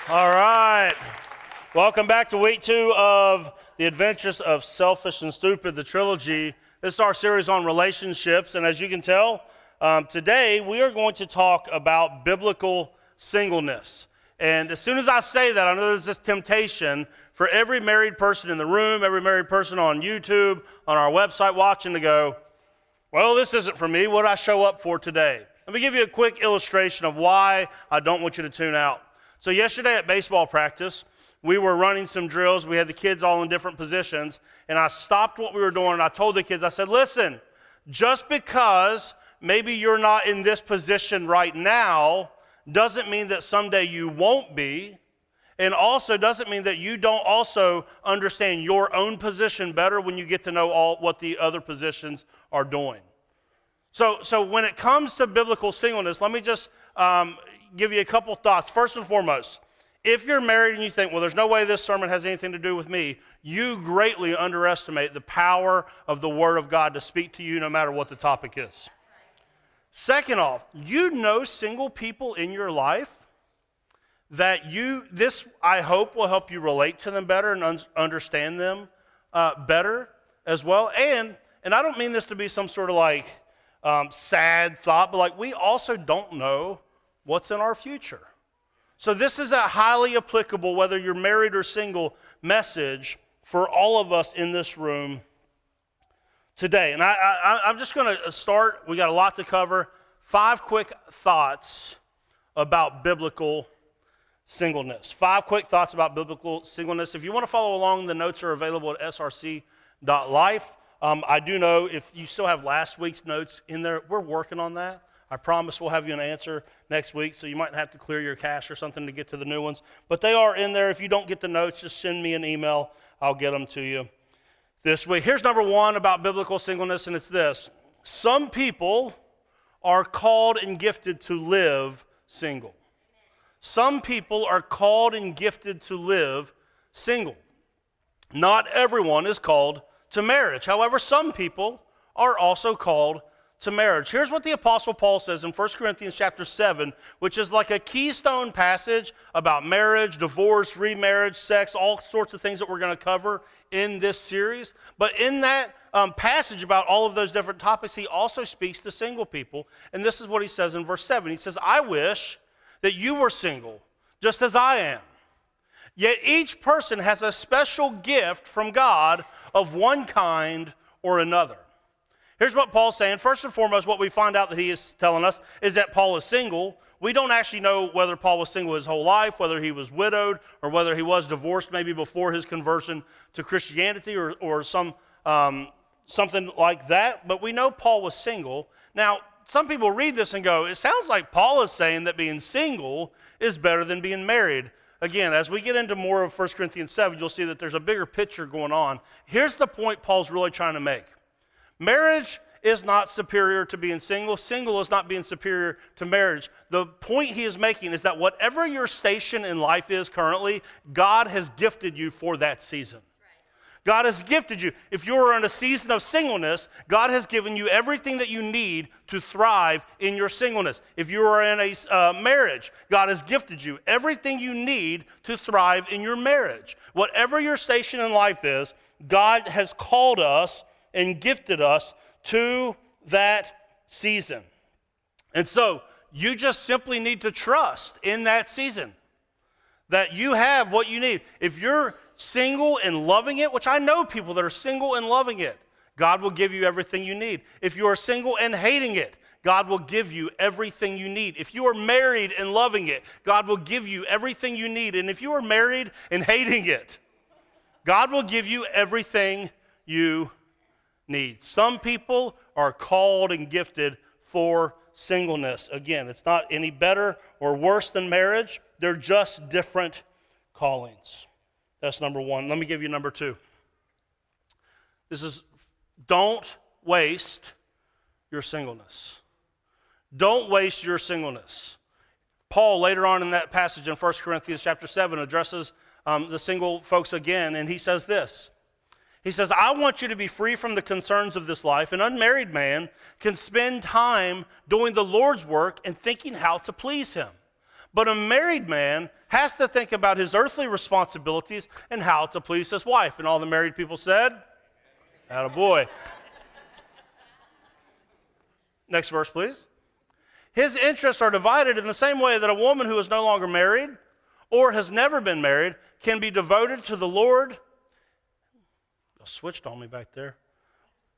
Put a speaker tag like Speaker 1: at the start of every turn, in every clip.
Speaker 1: All right. Welcome back to week 2 of The Adventures of Selfish and Stupid, the trilogy. This is our series on relationships, and as you can tell, today we are going to talk about biblical singleness. And as soon as I say that, I know there's this temptation for every married person in the room, every married person on YouTube, on our website watching to go, well, this isn't for me. What did I show up for today? Let me give you a quick illustration of why I don't want you to tune out. So yesterday at baseball practice, we were running some drills. We had the kids all in different positions, and I stopped what we were doing, and I told the kids, I said, listen, just because maybe you're not in this position right now doesn't mean that someday you won't be, and also doesn't mean that you don't also understand your own position better when you get to know what the other positions are doing. So when it comes to biblical singleness, let me just give you a couple thoughts. First and foremost, if you're married and you think, well, there's no way this sermon has anything to do with me, you greatly underestimate the power of the Word of God to speak to you no matter what the topic is. Second off, you know single people in your life that this I hope will help you relate to them better and understand them better as well. And I don't mean this to be some sort of like sad thought, but like we also don't know what's in our future. So this is a highly applicable, whether you're married or single, message for all of us in this room today. And I'm just going to start. We got a lot to cover. 5 quick thoughts about biblical singleness. 5 quick thoughts about biblical singleness. If you want to follow along, the notes are available at src.life. I do know if you still have last week's notes in there, we're working on that. I promise we'll have you an answer next week, so you might have to clear your cache or something to get to the new ones. But they are in there. If you don't get the notes, just send me an email. I'll get them to you this week. Here's number 1 about biblical singleness, and it's this. Some people are called and gifted to live single. Some people are called and gifted to live single. Not everyone is called to marriage. However, some people are also called to marriage. Here's what the Apostle Paul says in 1 Corinthians chapter 7, which is like a keystone passage about marriage, divorce, remarriage, sex, all sorts of things that we're going to cover in this series. But in that passage about all of those different topics, he also speaks to single people. And this is what he says in verse 7. He says, I wish that you were single, just as I am. Yet each person has a special gift from God of one kind or another. Here's what Paul's saying. First and foremost, what we find out that he is telling us is that Paul is single. We don't actually know whether Paul was single his whole life, whether he was widowed, or whether he was divorced maybe before his conversion to Christianity or something like that. But we know Paul was single. Now, some people read this and go, it sounds like Paul is saying that being single is better than being married. Again, as we get into more of 1 Corinthians 7, you'll see that there's a bigger picture going on. Here's the point Paul's really trying to make. Marriage is not superior to being single. Single is not being superior to marriage. The point he is making is that whatever your station in life is currently, God has gifted you for that season. God has gifted you. If you're in a season of singleness, God has given you everything that you need to thrive in your singleness. If you are in a marriage, God has gifted you everything you need to thrive in your marriage. Whatever your station in life is, God has called us and gifted us to that season. And so you just simply need to trust in that season that you have what you need. If you're single and loving it, which I know people that are single and loving it, God will give you everything you need. If you are single and hating it, God will give you everything you need. If you are married and loving it, God will give you everything you need. And if you are married and hating it, God will give you everything you need. Some people are called and gifted for singleness. Again, it's not any better or worse than marriage. They're just different callings. That's number 1. Let me give you number 2. This is, don't waste your singleness. Don't waste your singleness. Paul, later on in that passage in 1 Corinthians chapter 7, addresses the single folks again, and he says this. He says, I want you to be free from the concerns of this life. An unmarried man can spend time doing the Lord's work and thinking how to please him. But a married man has to think about his earthly responsibilities and how to please his wife. And all the married people said, attaboy. Next verse, please. His interests are divided in the same way that a woman who is no longer married or has never been married can be devoted to the Lord. You switched on me back there.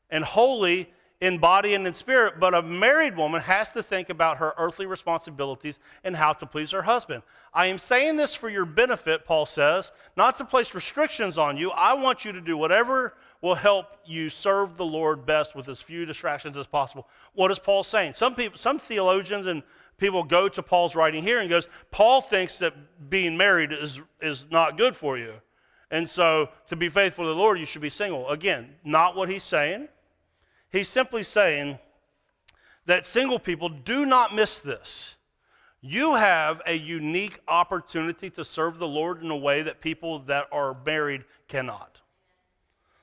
Speaker 1: And holy in body and in spirit, but a married woman has to think about her earthly responsibilities and how to please her husband. I am saying this for your benefit, Paul says, not to place restrictions on you. I want you to do whatever will help you serve the Lord best with as few distractions as possible. What is Paul saying? Some theologians and people go to Paul's writing here and goes, Paul thinks that being married is not good for you. And so to be faithful to the Lord, you should be single. Again, not what he's saying. He's simply saying that single people, do not miss this. You have a unique opportunity to serve the Lord in a way that people that are married cannot.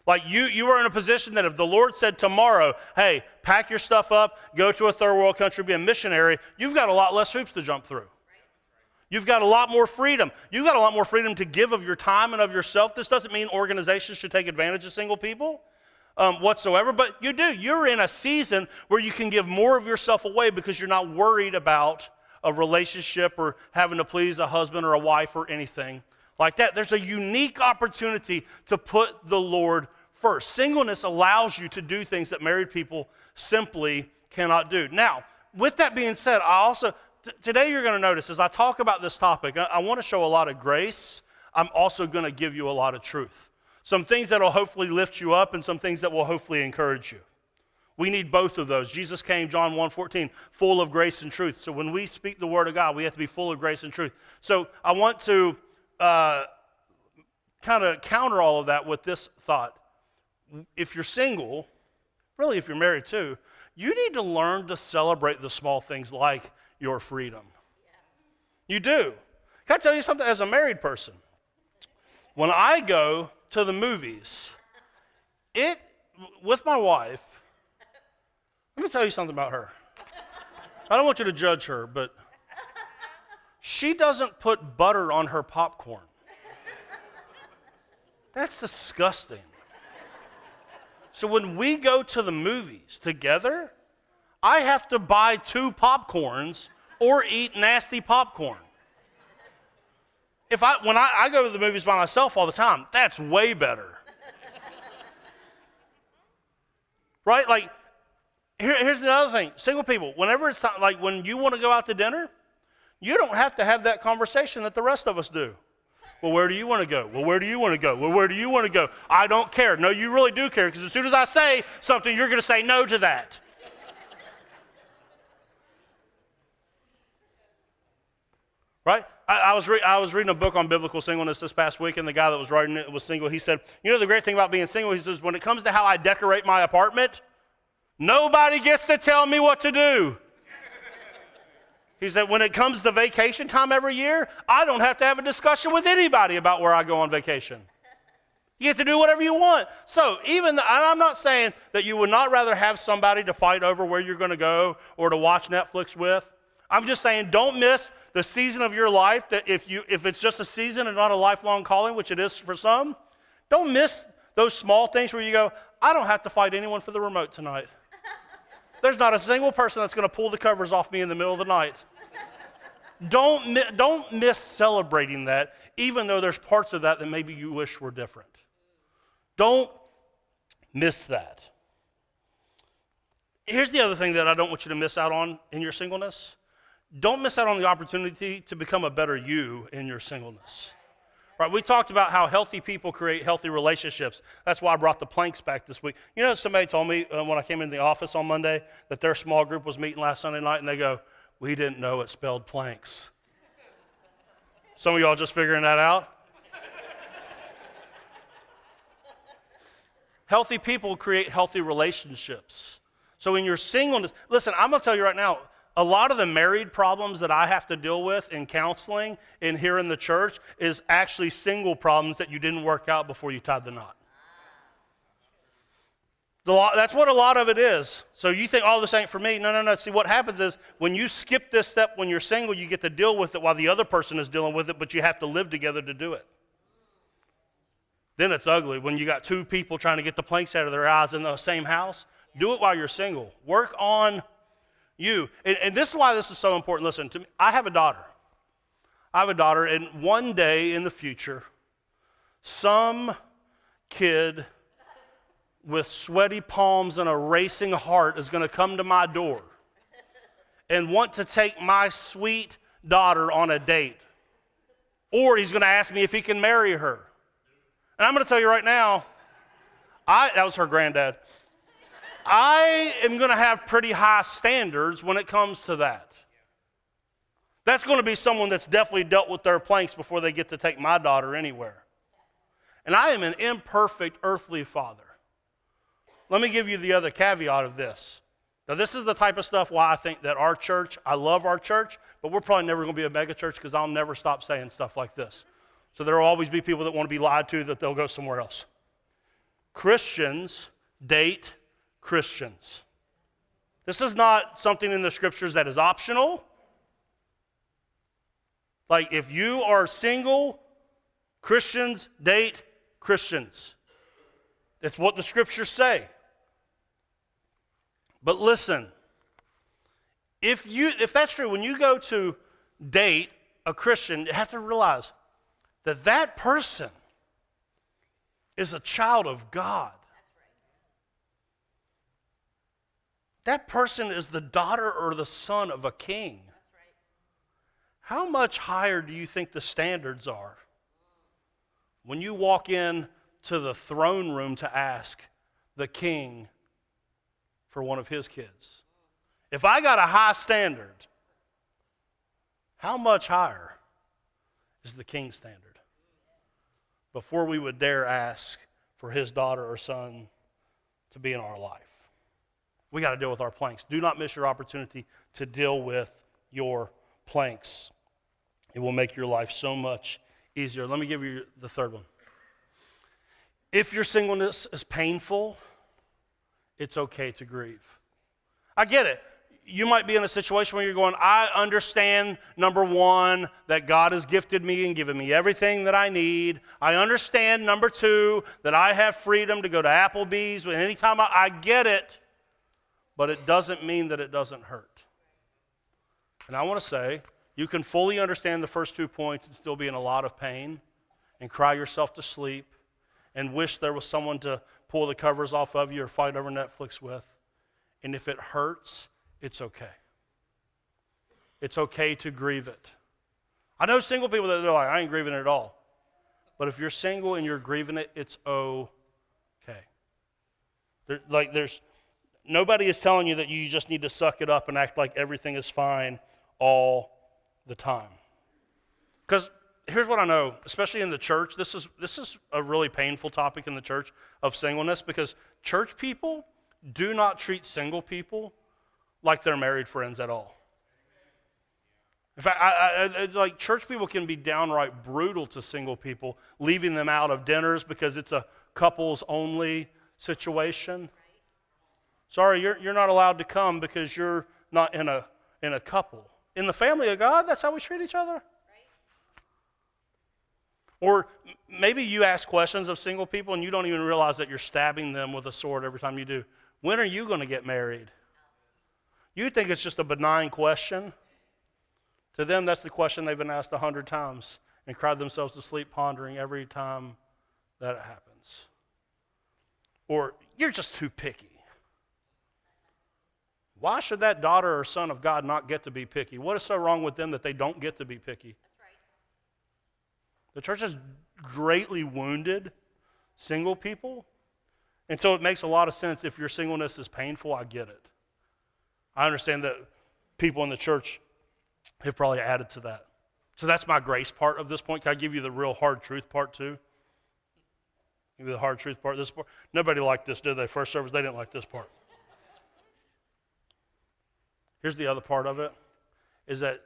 Speaker 1: Like you are in a position that if the Lord said tomorrow, hey, pack your stuff up, go to a third world country, be a missionary, you've got a lot less hoops to jump through. You've got a lot more freedom. You've got a lot more freedom to give of your time and of yourself. This doesn't mean organizations should take advantage of single people whatsoever, but you do. You're in a season where you can give more of yourself away because you're not worried about a relationship or having to please a husband or a wife or anything like that. There's a unique opportunity to put the Lord first. Singleness allows you to do things that married people simply cannot do. Now, with that being said, today you're going to notice as I talk about this topic, I want to show a lot of grace. I'm also going to give you a lot of truth. Some things that will hopefully lift you up and some things that will hopefully encourage you. We need both of those. Jesus came, John 1:14, full of grace and truth. So when we speak the word of God, we have to be full of grace and truth. So I want to kind of counter all of that with this thought. If you're single, really if you're married too, you need to learn to celebrate the small things like your freedom. Yeah. You do. Can I tell you something as a married person? When I go to the movies, with my wife, let me tell you something about her. I don't want you to judge her, but she doesn't put butter on her popcorn. That's disgusting. So when we go to the movies together, I have to buy 2 popcorns or eat nasty popcorn. When I go to the movies by myself all the time, that's way better. Right? Like, here's the other thing. Single people, whenever it's time, like when you want to go out to dinner, you don't have to have that conversation that the rest of us do. Well, where do you want to go? Well, where do you want to go? Well, where do you want to go? I don't care. No, you really do care, because as soon as I say something, you're going to say no to that. Right? I was reading a book on biblical singleness this past week, and the guy that was writing it was single. He said, you know the great thing about being single? He says, when it comes to how I decorate my apartment, nobody gets to tell me what to do. He said, when it comes to vacation time every year, I don't have to have a discussion with anybody about where I go on vacation. You get to do whatever you want. So and I'm not saying that you would not rather have somebody to fight over where you're going to go or to watch Netflix with. I'm just saying don't miss the season of your life, that if it's just a season and not a lifelong calling, which it is for some, don't miss those small things where you go, I don't have to fight anyone for the remote tonight. There's not a single person that's going to pull the covers off me in the middle of the night. Don't miss celebrating that, even though there's parts of that maybe you wish were different. Don't miss that. Here's the other thing that I don't want you to miss out on in your singleness. Don't miss out on the opportunity to become a better you in your singleness. Right, we talked about how healthy people create healthy relationships. That's why I brought the planks back this week. You know, somebody told me when I came into the office on Monday that their small group was meeting last Sunday night, and they go, we didn't know it spelled planks. Some of y'all just figuring that out? Healthy people create healthy relationships. So in your singleness, listen, I'm going to tell you right now, a lot of the married problems that I have to deal with in counseling and here in the church is actually single problems that you didn't work out before you tied the knot. That's what a lot of it is. So you think, oh, this ain't for me. No. See, what happens is when you skip this step when you're single, you get to deal with it while the other person is dealing with it, but you have to live together to do it. Then it's ugly when you got two people trying to get the planks out of their eyes in the same house. Do it while you're single. Work on you. And this is why this is so important. Listen to me. I have a daughter, and one day in the future, some kid with sweaty palms and a racing heart is going to come to my door and want to take my sweet daughter on a date. Or he's going to ask me if he can marry her. And I'm going to tell you right now, that was her granddad. I am going to have pretty high standards when it comes to that. That's going to be someone that's definitely dealt with their planks before they get to take my daughter anywhere. And I am an imperfect earthly father. Let me give you the other caveat of this. Now, this is the type of stuff why I think that our church, I love our church, but we're probably never going to be a mega church because I'll never stop saying stuff like this. So there will always be people that want to be lied to that they'll go somewhere else. Christians date Christians. This is not something in the scriptures that is optional. Like if you are single, Christians date Christians. It's what the scriptures say. But listen, if that's true, when you go to date a Christian, you have to realize that that person is a child of God. That person is the daughter or the son of a king. How much higher do you think the standards are when you walk in to the throne room to ask the king for one of his kids? If I got a high standard, how much higher is the king's standard? Before we would dare ask for his daughter or son to be in our life. We got to deal with our planks. Do not miss your opportunity to deal with your planks. It will make your life so much easier. Let me give you the third one. If your singleness is painful, it's okay to grieve. I get it. You might be in a situation where you're going, I understand, number one, that God has gifted me and given me everything that I need. I understand, number two, that I have freedom to go to Applebee's anytime I get it, but it doesn't mean that it doesn't hurt. And I want to say, you can fully understand the first 2 points and still be in a lot of pain and cry yourself to sleep and wish there was someone to pull the covers off of you or fight over Netflix with. And if it hurts, it's okay. It's okay to grieve it. I know single people that they're like, I ain't grieving it at all. But if you're single and you're grieving it, it's okay. Nobody is telling you that you just need to suck it up and act like everything is fine all the time. Because here's what I know, especially in the church, this is a really painful topic in the church of singleness, because church people do not treat single people like they're married friends at all. In fact, like church people can be downright brutal to single people, leaving them out of dinners because it's a couples only situation. Sorry, you're not allowed to come because you're not in a couple. In the family of God, that's how we treat each other. Right. Or maybe you ask questions of single people and you don't even realize that you're stabbing them with a sword every time you do. When are you going to get married? You think it's just a benign question. To them, that's the question they've been asked 100 times and cried themselves to sleep pondering every time that it happens. Or, you're just too picky. Why should that daughter or son of God not get to be picky? What is so wrong with them that they don't get to be picky? That's right. The church has greatly wounded single people. And so it makes a lot of sense if your singleness is painful, I get it. I understand that people in the church have probably added to that. So that's my grace part of this point. Can I give you the real hard truth part too? Give you the hard truth part. This part. Nobody liked this, did they? First service, they didn't like this part. Here's the other part of it, is that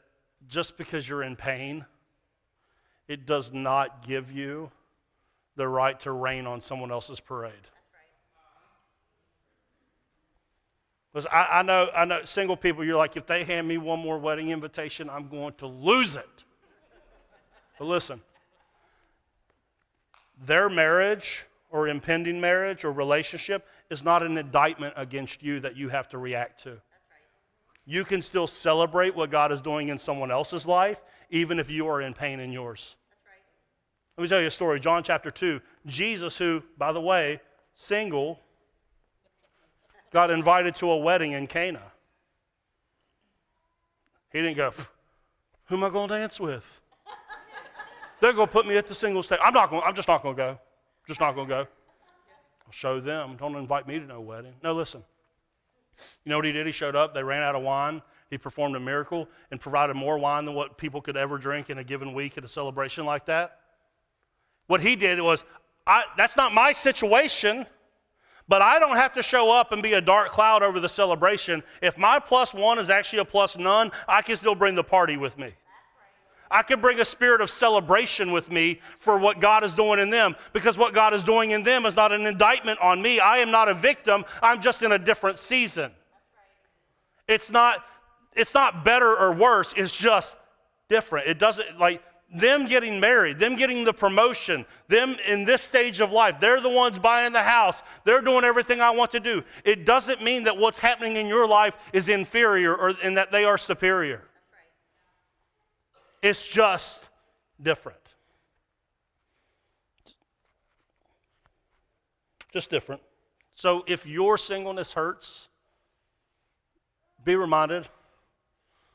Speaker 1: just because you're in pain, it does not give you the right to rain on someone else's parade. Because I know single people, you're like, if they hand me one more wedding invitation, I'm going to lose it. But listen, their marriage or impending marriage or relationship is not an indictment against you that you have to react to. You can still celebrate what God is doing in someone else's life, even if you are in pain in yours. Let me tell you a story. John chapter 2. Jesus, who, by the way, single, got invited to a wedding in Cana. He didn't go, who am I going to dance with? They're going to put me at the single stage. I'm just not going to go. Just not going to go. I'll show them. Don't invite me to no wedding. No, listen. You know what he did? He showed up. They ran out of wine. He performed a miracle and provided more wine than what people could ever drink in a given week at a celebration like that. What he did was, that's not my situation, but I don't have to show up and be a dark cloud over the celebration. If my +1 is actually a +none, I can still bring the party with me. I can bring a spirit of celebration with me for what God is doing in them, because what God is doing in them is not an indictment on me. I am not a victim. I'm just in a different season. It's not better or worse. It's just different. It doesn't, like, them getting married, them getting the promotion, them in this stage of life, they're the ones buying the house, they're doing everything I want to do. It doesn't mean that what's happening in your life is inferior or in that they are superior. It's just different. Just different. So if your singleness hurts, be reminded,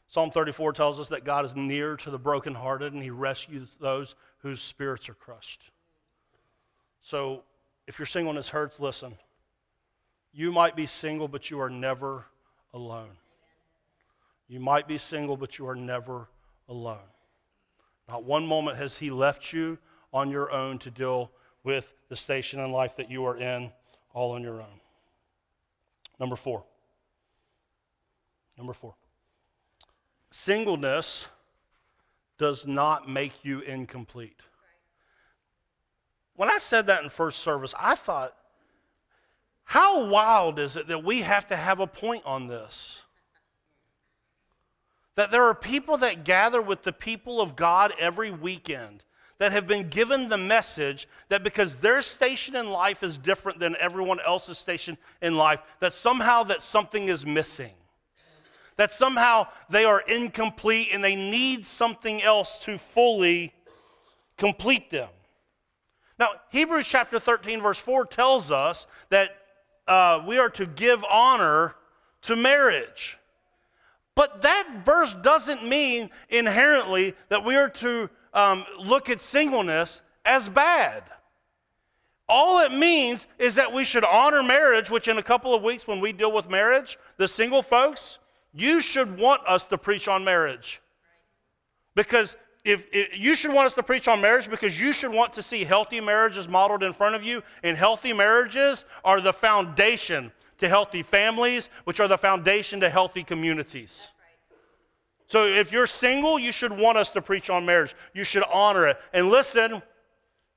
Speaker 1: Psalm 34 tells us that God is near to the brokenhearted and he rescues those whose spirits are crushed. So if your singleness hurts, listen. You might be single, but you are never alone. You might be single, but you are never alone. Not one moment has he left you on your own to deal with the station in life that you are in all on your own. Number four. Singleness does not make you incomplete. When I said that in first service, I thought, how wild is it that we have to have a point on this? That there are people that gather with the people of God every weekend that have been given the message that because their station in life is different than everyone else's station in life, that somehow that something is missing. That somehow they are incomplete and they need something else to fully complete them. Now, Hebrews chapter 13, verse 4 tells us that we are to give honor to marriage. But that verse doesn't mean inherently that we are to look at singleness as bad. All it means is that we should honor marriage, which in a couple of weeks when we deal with marriage, the single folks, you should want us to preach on marriage. Because if you should want us to preach on marriage because you should want to see healthy marriages modeled in front of you, and healthy marriages are the foundation to healthy families, which are the foundation to healthy communities. So if you're single, you should want us to preach on marriage. You should honor it. And listen,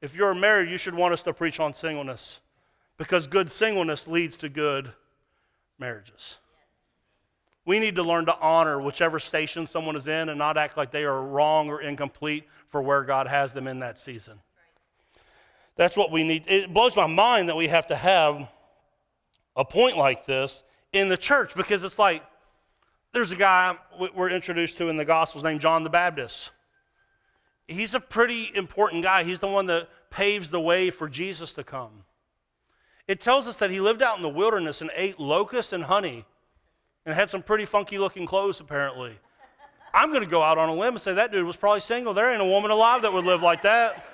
Speaker 1: if you're married, you should want us to preach on singleness, because good singleness leads to good marriages. We need to learn to honor whichever station someone is in and not act like they are wrong or incomplete for where God has them in that season. That's what we need. It blows my mind that we have to have a point like this in the church, because it's like there's a guy we're introduced to in the Gospels named John the Baptist. He's a pretty important guy. He's the one that paves the way for Jesus to come. It tells us that he lived out in the wilderness and ate locusts and honey and had some pretty funky looking clothes apparently. I'm going to go out on a limb and say that dude was probably single. There ain't a woman alive that would live like that.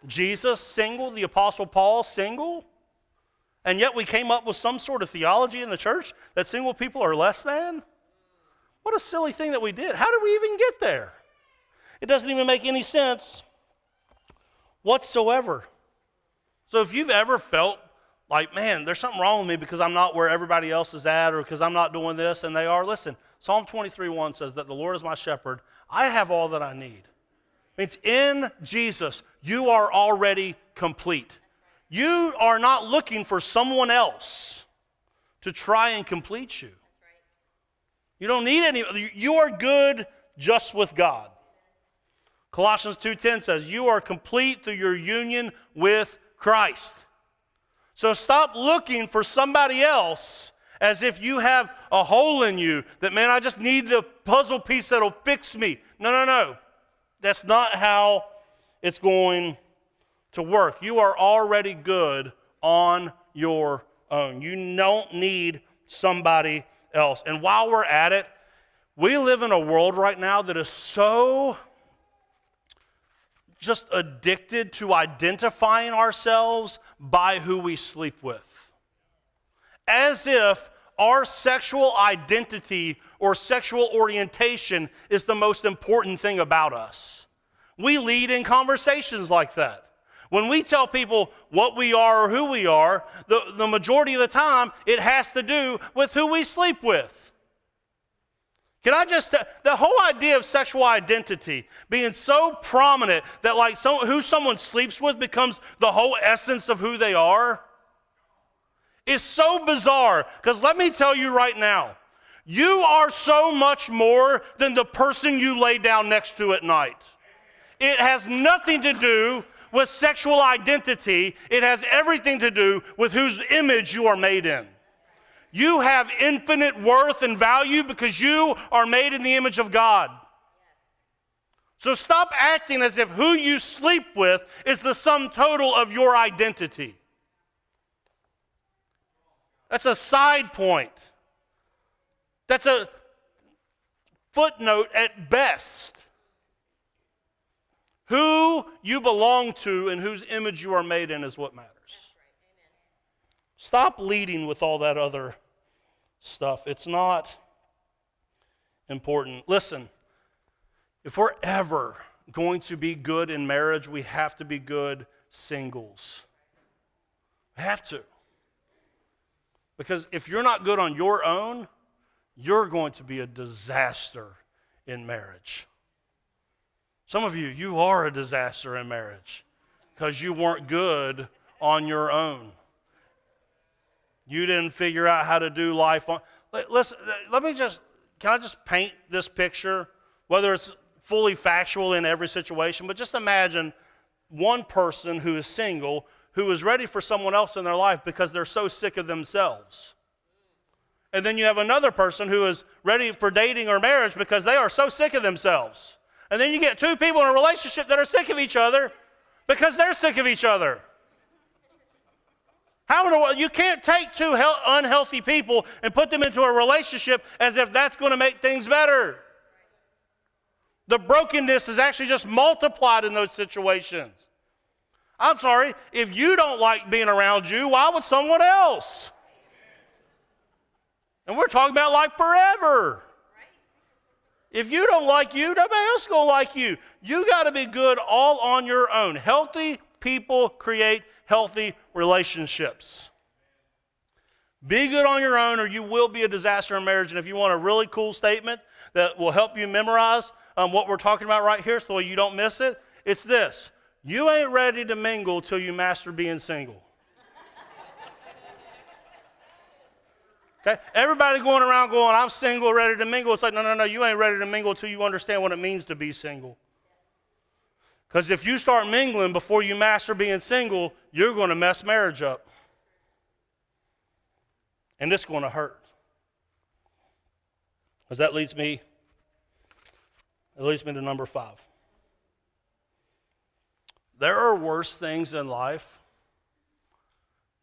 Speaker 1: Jesus, single. The Apostle Paul, single. And yet we came up with some sort of theology in the church that single people are less than? What a silly thing that we did. How did we even get there? It doesn't even make any sense whatsoever. So if you've ever felt like, man, there's something wrong with me because I'm not where everybody else is at, or because I'm not doing this and they are, listen, Psalm 23:1 says that the Lord is my shepherd. I have all that I need. It means in Jesus, you are already complete. You are not looking for someone else to try and complete you. You don't need any. You are good just with God. Colossians 2:10 says, you are complete through your union with Christ. So stop looking for somebody else as if you have a hole in you that, man, I just need the puzzle piece that'll fix me. No. That's not how it's going to work. You are already good on your own. You don't need somebody else. And while we're at it, we live in a world right now that is so just addicted to identifying ourselves by who we sleep with. As if our sexual identity or sexual orientation is the most important thing about us. We lead in conversations like that. When we tell people what we are or who we are, the majority of the time, it has to do with who we sleep with. Can I just, the whole idea of sexual identity being so prominent that like who someone sleeps with becomes the whole essence of who they are is so bizarre. Because let me tell you right now, you are so much more than the person you lay down next to at night. It has nothing to do with sexual identity. It has everything to do with whose image you are made in. You have infinite worth and value because you are made in the image of God. So stop acting as if who you sleep with is the sum total of your identity. That's a side point. That's a footnote at best. Who you belong to and whose image you are made in is what matters. Stop leading with all that other stuff. It's not important. Listen, if we're ever going to be good in marriage, we have to be good singles. We have to. Because if you're not good on your own, you're going to be a disaster in marriage. Some of you, you are a disaster in marriage because you weren't good on your own. You didn't figure out how to do life on. Listen, can I just paint this picture? Whether it's fully factual in every situation, but just imagine one person who is single who is ready for someone else in their life because they're so sick of themselves. And then you have another person who is ready for dating or marriage because they are so sick of themselves. And then you get two people in a relationship that are sick of each other because they're sick of each other. How in the world? You can't take two unhealthy people and put them into a relationship as if that's going to make things better. The brokenness is actually just multiplied in those situations. I'm sorry, if you don't like being around you, why would someone else? And we're talking about like forever. If you don't like you, nobody else is going to like you. You got to be good all on your own. Healthy people create healthy relationships. Be good on your own or you will be a disaster in marriage. And if you want a really cool statement that will help you memorize what we're talking about right here so you don't miss it, it's this. You ain't ready to mingle till you master being single. Okay? Everybody going around going, I'm single, ready to mingle. It's like, no, you ain't ready to mingle until you understand what it means to be single. Because if you start mingling before you master being single, you're going to mess marriage up. And it's going to hurt. Because that leads me to number 5. There are worse things in life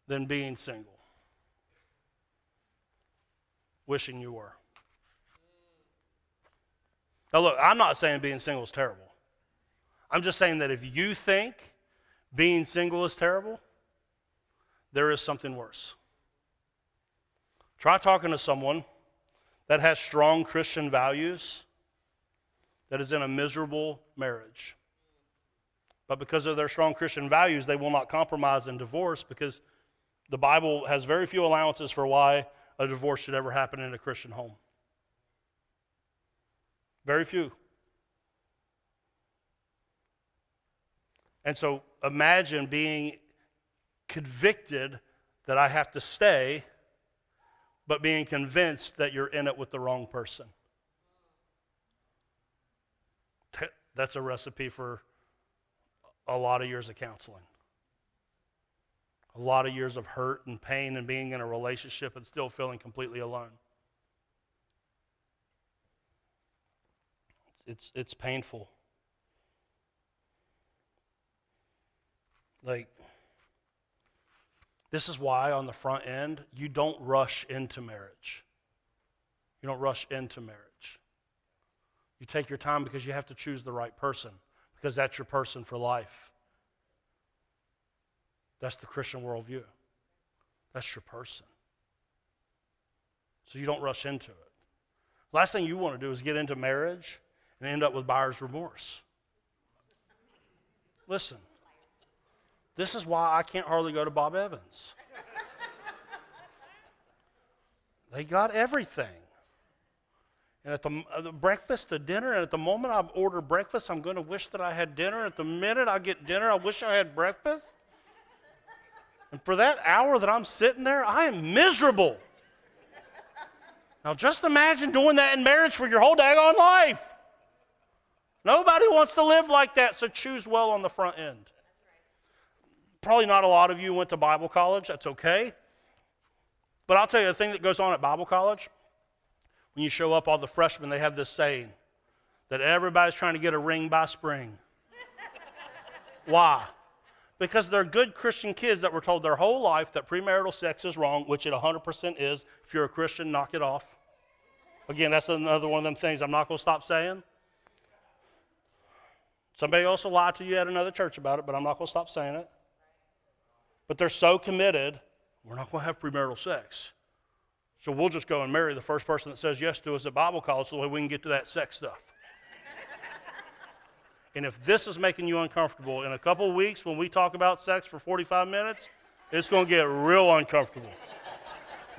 Speaker 1: than being single. Wishing you were. Now look, I'm not saying being single is terrible. I'm just saying that if you think being single is terrible, there is something worse. Try talking to someone that has strong Christian values that is in a miserable marriage. But because of their strong Christian values, they will not compromise in divorce because the Bible has very few allowances for why a divorce should ever happen in a Christian home. Very few. And so imagine being convicted that I have to stay, but being convinced that you're in it with the wrong person. That's a recipe for a lot of years of counseling. A lot of years of hurt and pain and being in a relationship and still feeling completely alone. It's painful. Like, this is why on the front end, you don't rush into marriage. You don't rush into marriage. You take your time because you have to choose the right person, because that's your person for life. That's the Christian worldview. That's your person. So you don't rush into it. Last thing you want to do is get into marriage and end up with buyer's remorse. Listen, this is why I can't hardly go to Bob Evans. They got everything. And at the breakfast, the dinner, and at the moment I order breakfast, I'm going to wish that I had dinner. At the minute I get dinner, I wish I had breakfast. And for that hour that I'm sitting there, I am miserable. Now just imagine doing that in marriage for your whole daggone life. Nobody wants to live like that, so choose well on the front end. Probably not a lot of you went to Bible college. That's okay. But I'll tell you the thing that goes on at Bible college. When you show up, all the freshmen, they have this saying that everybody's trying to get a ring by spring. Why? Because they're good Christian kids that were told their whole life that premarital sex is wrong, which it 100% is. If you're a Christian, knock it off. Again, that's another one of them things I'm not going to stop saying. Somebody else will lie to you at another church about it, but I'm not going to stop saying it. But they're so committed, we're not going to have premarital sex. So we'll just go and marry the first person that says yes to us at Bible college so that we can get to that sex stuff. And if this is making you uncomfortable, in a couple of weeks when we talk about sex for 45 minutes, it's going to get real uncomfortable.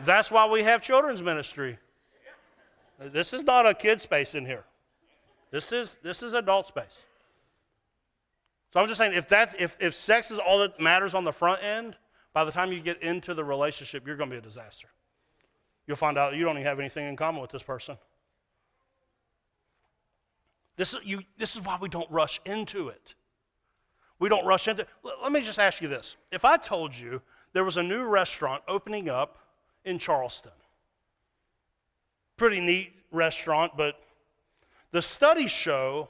Speaker 1: That's why we have children's ministry. This is not a kid space in here. This is adult space. So I'm just saying, if sex is all that matters on the front end, by the time you get into the relationship, you're going to be a disaster. You'll find out you don't even have anything in common with this person. This is why we don't rush into it. We don't rush into it. Let me just ask you this. If I told you there was a new restaurant opening up in Charleston, pretty neat restaurant, but the studies show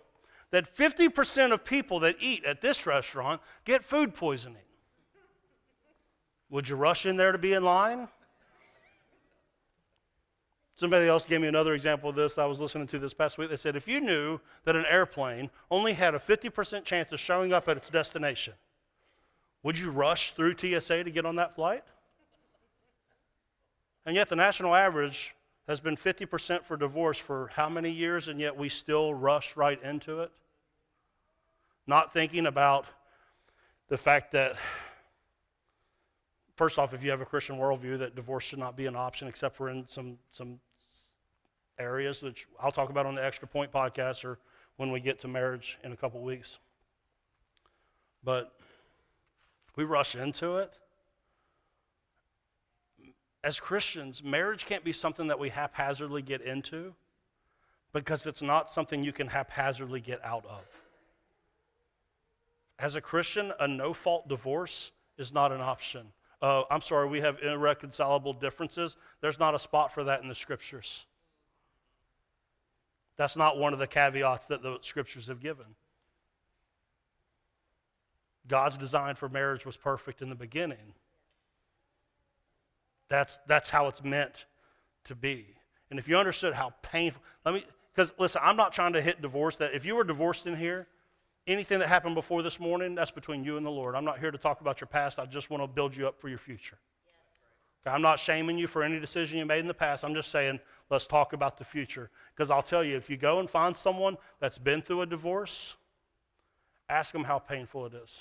Speaker 1: that 50% of people that eat at this restaurant get food poisoning. Would you rush in there to be in line? Somebody else gave me another example of this I was listening to this past week. They said, if you knew that an airplane only had a 50% chance of showing up at its destination, would you rush through TSA to get on that flight? And yet the national average has been 50% for divorce for how many years, and yet we still rush right into it? Not thinking about the fact that, first off, if you have a Christian worldview, that divorce should not be an option except for in some areas, which I'll talk about on the Extra Point podcast or when we get to marriage in a couple weeks. But we rush into it. As Christians, marriage can't be something that we haphazardly get into because it's not something you can haphazardly get out of. As a Christian, a no-fault divorce is not an option. I'm sorry, we have irreconcilable differences. There's not a spot for that in the Scriptures. That's not one of the caveats that the Scriptures have given. God's design for marriage was perfect in the beginning. That's how it's meant to be. And if you understood how painful, because listen, I'm not trying to hit divorce. That if you were divorced in here, anything that happened before this morning, that's between you and the Lord. I'm not here to talk about your past. I just want to build you up for your future. Okay, I'm not shaming you for any decision you made in the past. I'm just saying, let's talk about the future. Because I'll tell you, if you go and find someone that's been through a divorce, ask them how painful it is.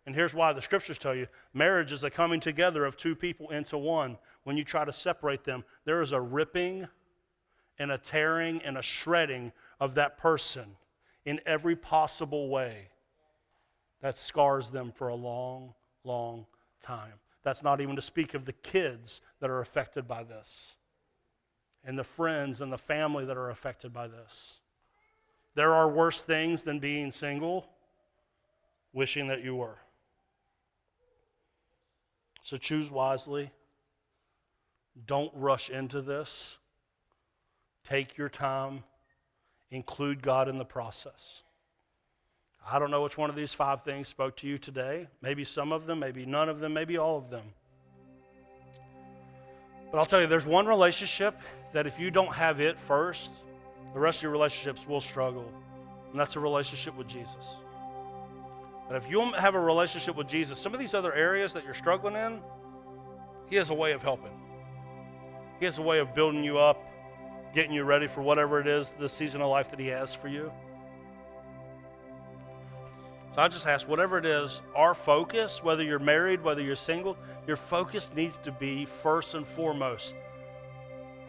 Speaker 1: And here's why the Scriptures tell you, marriage is a coming together of two people into one. When you try to separate them, there is a ripping and a tearing and a shredding of that person in every possible way that scars them for a long, long time. That's not even to speak of the kids that are affected by this, and the friends and the family that are affected by this. There are worse things than being single, wishing that you were. So choose wisely. Don't rush into this. Take your time. Include God in the process. I don't know which one of these 5 things spoke to you today. Maybe some of them, maybe none of them, maybe all of them. But I'll tell you, there's one relationship that if you don't have it first, the rest of your relationships will struggle. And that's a relationship with Jesus. And if you don't have a relationship with Jesus, some of these other areas that you're struggling in, He has a way of helping. He has a way of building you up, getting you ready for whatever it is, the season of life that He has for you. So I just ask, whatever it is, our focus, whether you're married, whether you're single, your focus needs to be first and foremost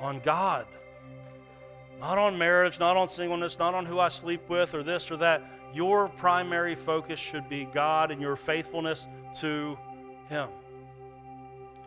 Speaker 1: on God. Not on marriage, not on singleness, not on who I sleep with or this or that. Your primary focus should be God and your faithfulness to Him.